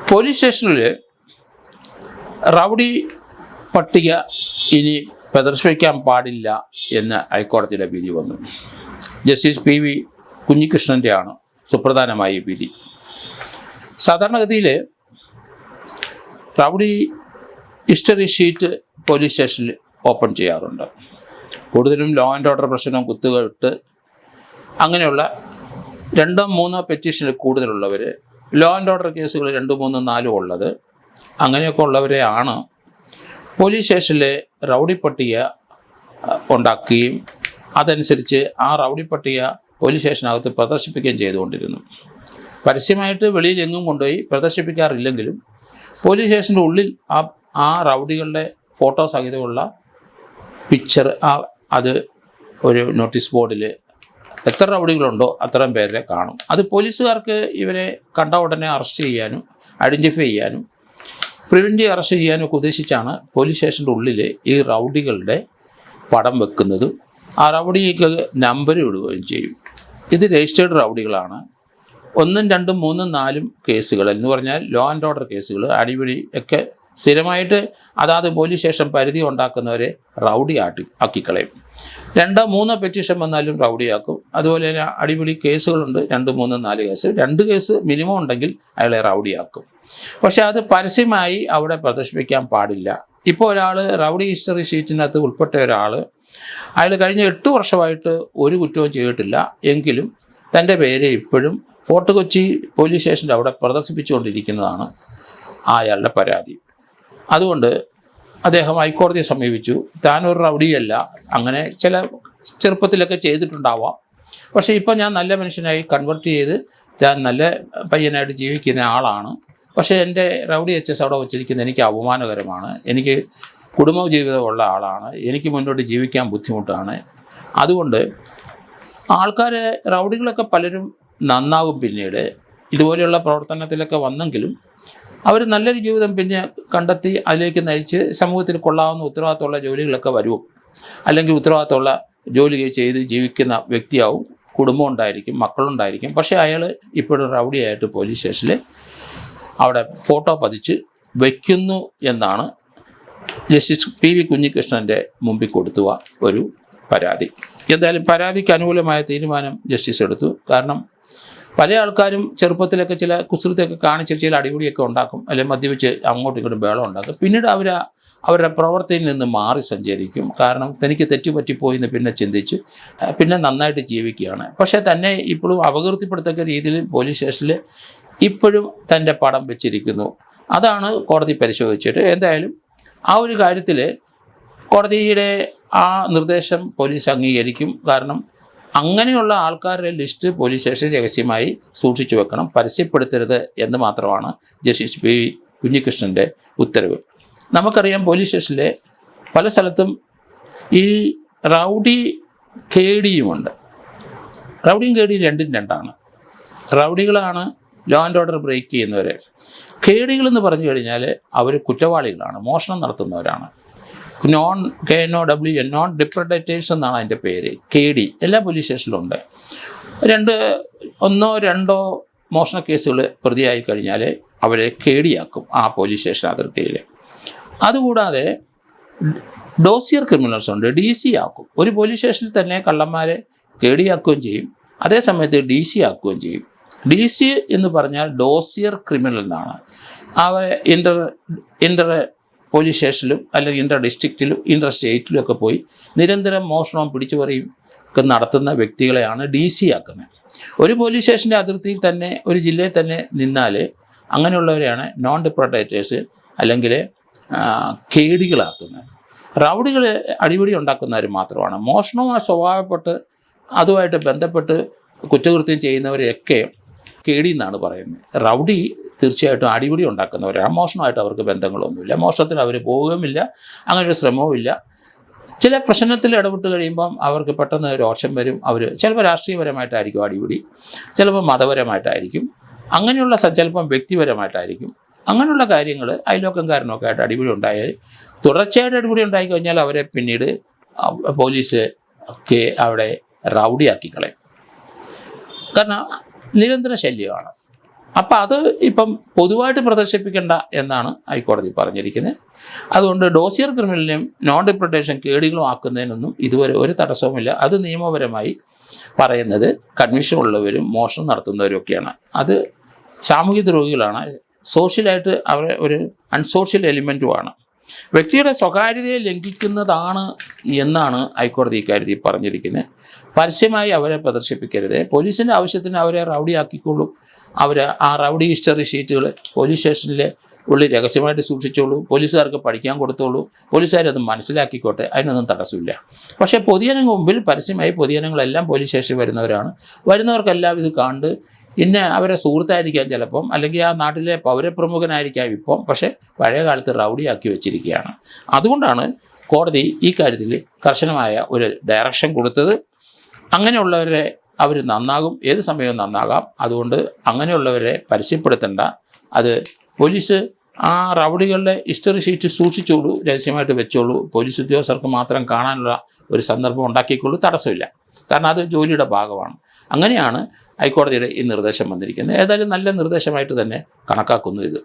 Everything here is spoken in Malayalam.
പോലീസ് സ്റ്റേഷനിൽ റൗഡി പട്ടിക ഇനി പ്രദർശിപ്പിക്കാൻ പാടില്ല എന്ന് ഹൈക്കോടതിയുടെ വിധി വന്നു. ജസ്റ്റിസ് PV കുഞ്ഞികൃഷ്ണൻ്റെയാണ് സുപ്രധാനമായ വിധി. സാധാരണഗതിയിൽ റൗഡി ഹിസ്റ്ററി ഷീറ്റ് പോലീസ് സ്റ്റേഷനിൽ ഓപ്പൺ ചെയ്യാറുണ്ട്. കൂടുതലും ലോ ആൻഡ് ഓർഡർ പ്രശ്നം കുത്തുകെട്ട് അങ്ങനെയുള്ള 2-3 പെറ്റീഷനിൽ കൂടുതലുള്ളവർ, ലോ ആൻഡ് ഓർഡർ കേസുകൾ 2, 3, 4 ഉള്ളത്, അങ്ങനെയൊക്കെ ഉള്ളവരെയാണ് പോലീസ് സ്റ്റേഷനിലെ റൗഡി പട്ടിക ഉണ്ടാക്കുകയും അതനുസരിച്ച് ആ റൗഡി പട്ടിക പോലീസ് സ്റ്റേഷനകത്ത് പ്രദർശിപ്പിക്കുകയും ചെയ്തുകൊണ്ടിരുന്നു. പരസ്യമായിട്ട് വെളിയിൽ എങ്ങും കൊണ്ടുപോയി പ്രദർശിപ്പിക്കാറില്ലെങ്കിലും പോലീസ് സ്റ്റേഷൻ്റെ ഉള്ളിൽ ആ റൗഡികളുടെ ഫോട്ടോ സഹിതമുള്ള പിക്ചർ അത് ഒരു നോട്ടീസ് ബോർഡിൽ എത്ര റൗഡികളുണ്ടോ അത്രയും പേരെ കാണും. അത് പോലീസുകാർക്ക് ഇവരെ കണ്ട ഉടനെ അറസ്റ്റ് ചെയ്യാനും ഐഡൻറ്റിഫൈ ചെയ്യാനും പ്രിവെൻറ്റീവ് അറസ്റ്റ് ചെയ്യാനൊക്കെ ഉദ്ദേശിച്ചാണ് പോലീസ് സ്റ്റേഷൻ്റെ ഉള്ളിൽ ഈ റൗഡികളുടെ പടം വെക്കുന്നതും ആ റൗഡിക്ക് നമ്പർ ഇടുകയും ചെയ്യും. ഇത് രജിസ്റ്റേർഡ് റൗഡികളാണ്. 1, 2, 3, 4 കേസുകൾ എന്ന് പറഞ്ഞാൽ ലോ ആൻഡ് ഓർഡർ കേസുകൾ, അടിപിടി ഒക്കെ സ്ഥിരമായിട്ട് അതാത് പോലീസ് സ്റ്റേഷൻ പരിധി ഉണ്ടാക്കുന്നവരെ റൗഡി ആക്കിക്കളയും. 2, 3 പെറ്റീഷൻ വന്നാലും റൗഡിയാക്കും. അതുപോലെ തന്നെ അടിപിടി കേസുകളുണ്ട്, 2, 3, 4 കേസ്, 2 കേസ് മിനിമം ഉണ്ടെങ്കിൽ അയാളെ റൗഡിയാക്കും. പക്ഷേ അത് പരസ്യമായി അവിടെ പ്രദർശിപ്പിക്കാൻ പാടില്ല. ഇപ്പോൾ ഒരാൾ റൗഡി ഹിസ്റ്ററി ഷീറ്റിനകത്ത് ഉൾപ്പെട്ട ഒരാൾ, അയാൾ കഴിഞ്ഞ 8 വർഷമായിട്ട് ഒരു കുറ്റവും ചെയ്തിട്ടില്ല എങ്കിലും തൻ്റെ പേര് ഇപ്പോഴും ഫോർട്ട് കൊച്ചി പോലീസ് സ്റ്റേഷൻ്റെ അവിടെ പ്രദർശിപ്പിച്ചുകൊണ്ടിരിക്കുന്നതാണ് അയാളുടെ പരാതി. അതുകൊണ്ട് അദ്ദേഹം ഹൈക്കോടതിയെ സമീപിച്ചു. താനൊരു റൗഡിയല്ല, അങ്ങനെ ചില ചെറുപ്പത്തിലൊക്കെ ചെയ്തിട്ടുണ്ടാവാം, പക്ഷേ ഇപ്പോൾ ഞാൻ നല്ല മനുഷ്യനായി കൺവെർട്ട് ചെയ്ത് ഞാൻ നല്ല പയ്യനായിട്ട് ജീവിക്കുന്ന ആളാണ്. പക്ഷേ എൻ്റെ റൗഡി HS അവിടെ വച്ചിരിക്കുന്നത് എനിക്ക് അപമാനകരമാണ്. എനിക്ക് കുടുംബ ജീവിതമുള്ള ആളാണ്. എനിക്ക് മുന്നോട്ട് ജീവിക്കാൻ ബുദ്ധിമുട്ടാണ്. അതുകൊണ്ട് റൗഡികളൊക്കെ പലരും നന്നാവും. പിന്നീട് ഇതുപോലെയുള്ള പ്രവർത്തനത്തിലൊക്കെ വന്നെങ്കിലും അവർ നല്ലൊരു ജീവിതം പിന്നെ കണ്ടെത്തി അതിലേക്ക് നയിച്ച് സമൂഹത്തിൽ കൊള്ളാവുന്ന ഉത്തരവാദിത്തമുള്ള ജോലികളൊക്കെ വരും. അല്ലെങ്കിൽ ഉത്തരവാദിത്തമുള്ള ജോലി ചെയ്ത് ജീവിക്കുന്ന വ്യക്തിയാവും, കുടുംബം ഉണ്ടായിരിക്കും, മക്കളുണ്ടായിരിക്കും. പക്ഷേ അയാൾ ഇപ്പോഴും റൗഡിയായിട്ട് പോലീസ് സ്റ്റേഷനിൽ അവിടെ ഫോട്ടോ പതിച്ച് വയ്ക്കുന്നു എന്നാണ് ജസ്റ്റിസ് PV കുഞ്ഞികൃഷ്ണൻ്റെ മുമ്പിൽ കൊടുത്തുക ഒരു പരാതി. എന്തായാലും പരാതിക്ക് അനുകൂലമായ തീരുമാനം ജസ്റ്റിസ് എടുത്തു. കാരണം പല ആൾക്കാരും ചെറുപ്പത്തിലൊക്കെ ചില കുസൃതിയൊക്കെ കാണിച്ച് ചില അടിപിടിയൊക്കെ ഉണ്ടാക്കും, അല്ലെങ്കിൽ മദ്യപിച്ച് അങ്ങോട്ടും ഇങ്ങോട്ടും ബഹളം ഉണ്ടാക്കും. പിന്നീട് അവരുടെ പ്രവൃത്തിയിൽ നിന്ന് മാറി സഞ്ചരിക്കും. കാരണം തനിക്ക് തെറ്റുപറ്റിപ്പോയി എന്ന് പിന്നെ ചിന്തിച്ച് പിന്നെ നന്നായിട്ട് ജീവിക്കുകയാണ്. പക്ഷേ തന്നെ ഇപ്പോഴും അപകീർത്തിപ്പെടുത്തക്ക രീതിയിൽ പോലീസ് സ്റ്റേഷനിൽ ഇപ്പോഴും തൻ്റെ പടം വെച്ചിരിക്കുന്നു. അതാണ് കോടതി പരിശോധിച്ചിട്ട് എന്തായാലും ആ ഒരു കാര്യത്തിൽ കോടതിയുടെ ആ നിർദ്ദേശം പോലീസ് അംഗീകരിക്കും. കാരണം അങ്ങനെയുള്ള ആൾക്കാരുടെ ലിസ്റ്റ് പോലീസ് സ്റ്റേഷൻ രഹസ്യമായി സൂക്ഷിച്ചു വെക്കണം, പരസ്യപ്പെടുത്തരുത് എന്ന് മാത്രമാണ് ജസ്റ്റിസ് PV കുഞ്ഞികൃഷ്ണൻ്റെ ഉത്തരവ്. നമുക്കറിയാം പോലീസ് സ്റ്റേഷനിലെ പല സ്ഥലത്തും ഈ റൗഡി കേഡിയുമുണ്ട്. റൗഡിയും കേഡിയും 2ഉം 2ആണ്. റൗഡികളാണ് ലോ ആൻഡ് ഓർഡർ ബ്രേക്ക് ചെയ്യുന്നവർ. കേഡികളെന്ന് പറഞ്ഞു കഴിഞ്ഞാൽ അവർ കുറ്റവാളികളാണ്, മോഷണം നടത്തുന്നവരാണ്. KNOW നോൺ ഡിപ്രഡേറ്റേഴ്സ് എന്നാണ് അതിൻ്റെ പേര്. KD എല്ലാ പോലീസ് സ്റ്റേഷനിലുണ്ട്. 1, 2 മോഷണ കേസുകൾ പ്രതിയായി കഴിഞ്ഞാൽ അവരെ KD-ആക്കും ആ പോലീസ് സ്റ്റേഷൻ അതിർത്തിയിൽ. അതുകൂടാതെ ഡോസിയർ ക്രിമിനൽസ് ഉണ്ട്, DC ആക്കും. ഒരു പോലീസ് സ്റ്റേഷനിൽ തന്നെ കള്ളന്മാരെ KD-ആക്കുകയും ചെയ്യും, അതേസമയത്ത് DC ആക്കുകയും ചെയ്യും. DC എന്ന് പറഞ്ഞാൽ ഡോസിയർ ക്രിമിനൽ എന്നാണ്. അവരെ ഇൻ്റർ പോലീസ് സ്റ്റേഷനിലും അല്ലെങ്കിൽ ഇൻ്റർ ഡിസ്ട്രിക്റ്റിലും ഇൻ്റർ സ്റ്റേറ്റിലും ഒക്കെ പോയി നിരന്തരം മോഷണവും പിടിച്ചുപറിയും ഒക്കെ നടത്തുന്ന വ്യക്തികളെയാണ് DC ആക്കുന്നത്. ഒരു പോലീസ് സ്റ്റേഷൻ്റെ അതിർത്തിയിൽ തന്നെ ഒരു ജില്ലയിൽ തന്നെ നിന്നാൽ അങ്ങനെയുള്ളവരെയാണ് നോൺ ഡിപ്രഡേറ്റേഴ്സ് അല്ലെങ്കിൽ കേഡികളാക്കുന്നത്. റൗഡികൾ അടിപിടി ഉണ്ടാക്കുന്നവർ മാത്രമാണ്. മോഷണവുമായി സ്വഭാവപ്പെട്ട് അതുമായിട്ട് ബന്ധപ്പെട്ട് കുറ്റകൃത്യം ചെയ്യുന്നവരെയൊക്കെ KD എന്നാണ് പറയുന്നത്. റൗഡി തീർച്ചയായിട്ടും അടിപിടി ഉണ്ടാക്കുന്നവരാണ്. മോഷണമായിട്ട് അവർക്ക് ബന്ധങ്ങളൊന്നുമില്ല, മോഷണത്തിന് അവർ പോവുകയുമില്ല, അങ്ങനെ ഒരു ശ്രമവുമില്ല. ചില പ്രശ്നത്തിൽ ഇടപെട്ട് കഴിയുമ്പം അവർക്ക് പെട്ടെന്ന് രോഷം വരും. അവർ ചിലപ്പോൾ രാഷ്ട്രീയപരമായിട്ടായിരിക്കും അടിപിടി, ചിലപ്പോൾ മതപരമായിട്ടായിരിക്കും, അങ്ങനെയുള്ള ചിലപ്പം വ്യക്തിപരമായിട്ടായിരിക്കും. അങ്ങനെയുള്ള കാര്യങ്ങൾ അയൽവക്കംകാരനൊക്കെ ആയിട്ട് അടിപിടി ഉണ്ടായാൽ, തുടർച്ചയായിട്ട് അടിപിടി ഉണ്ടായിക്കഴിഞ്ഞാൽ അവരെ പിന്നീട് പോലീസ് ഒക്കെ അവിടെ റൗഡിയാക്കി കളയും. കാരണം നിരന്തര ശല്യമാണ്. അപ്പം അത് ഇപ്പം പൊതുവായിട്ട് പ്രദർശിപ്പിക്കേണ്ട എന്നാണ് ഹൈക്കോടതി പറഞ്ഞിരിക്കുന്നത്. അതുകൊണ്ട് ഡോസിയർ ക്രിമിനലിനെയും നോൺ ഡിപ്യൂട്ടേഷൻ കേടുകളും ആക്കുന്നതിനൊന്നും ഇതുവരെ ഒരു തടസ്സവുമില്ല. അത് നിയമപരമായി പറയുന്നത് കൺവിഷൻ ഉള്ളവരും മോഷണം നടത്തുന്നവരും ഒക്കെയാണ്. അത് സാമൂഹ്യ ദ്രോഹികളാണ്, സോഷ്യലായിട്ട് അവരെ ഒരു അൺസോഷ്യൽ എലിമെൻറ്റുമാണ്, വ്യക്തിയുടെ സ്വകാര്യതയെ ലംഘിക്കുന്നതാണ് എന്നാണ് ഹൈക്കോടതി ഇക്കാര്യത്തിൽ പറഞ്ഞിരിക്കുന്നത്. പരസ്യമായി അവരെ പ്രദർശിപ്പിക്കരുത്. പോലീസിൻ്റെ ആവശ്യത്തിന് അവരെ റൗഡിയാക്കിക്കോളൂ. അവർ ആ റൗഡി ഹിസ്റ്ററി ഷീറ്റുകൾ പോലീസ് സ്റ്റേഷനിൽ ഉള്ളിൽ രഹസ്യമായിട്ട് സൂക്ഷിച്ചോളൂ, പോലീസുകാർക്ക് പഠിക്കാൻ കൊടുത്തോളൂ, പോലീസുകാരത് മനസ്സിലാക്കിക്കോട്ടെ, അതിനൊന്നും തടസ്സമില്ല. പക്ഷേ പൊതുജനങ്ങൾക്ക് മുമ്പിൽ പരസ്യമായി പൊതുജനങ്ങളെല്ലാം പോലീസ് സ്റ്റേഷനിൽ വരുന്നവർക്കെല്ലാം ഇത് കണ്ട് പിന്നെ അവരെ സുഹൃത്തായിരിക്കാം ചിലപ്പം, അല്ലെങ്കിൽ ആ നാട്ടിലെ പൗരപ്രമുഖനായിരിക്കാം ഇപ്പം, പക്ഷേ പഴയ കാലത്ത് റൗഡിയാക്കി വെച്ചിരിക്കുകയാണ്. അതുകൊണ്ടാണ് കോടതി ഈ കാര്യത്തിൽ കർശനമായ ഒരു ഡയറക്ഷൻ കൊടുത്തത്. അങ്ങനെയുള്ളവരെ അവർ നന്നാകും, ഏത് സമയവും നന്നാകാം. അതുകൊണ്ട് അങ്ങനെയുള്ളവരെ പരസ്യപ്പെടുത്തേണ്ട. അത് പോലീസ് ആ റൗഡികളുടെ ഹിസ്റ്ററി ഷീറ്റ് സൂക്ഷിച്ചോളൂ, രഹസ്യമായിട്ട് വെച്ചോളൂ, പോലീസ് ഉദ്യോഗസ്ഥർക്ക് മാത്രം കാണാനുള്ള ഒരു സന്ദർഭം ഉണ്ടാക്കിക്കോളൂ, തടസ്സമില്ല. കാരണം അത് ജോലിയുടെ ഭാഗമാണ്. അങ്ങനെയാണ് ഹൈക്കോടതിയുടെ ഈ നിർദ്ദേശം വന്നിരിക്കുന്നത്. ഏതായാലും നല്ല നിർദ്ദേശമായിട്ട് തന്നെ കണക്കാക്കുന്നു ഇത്.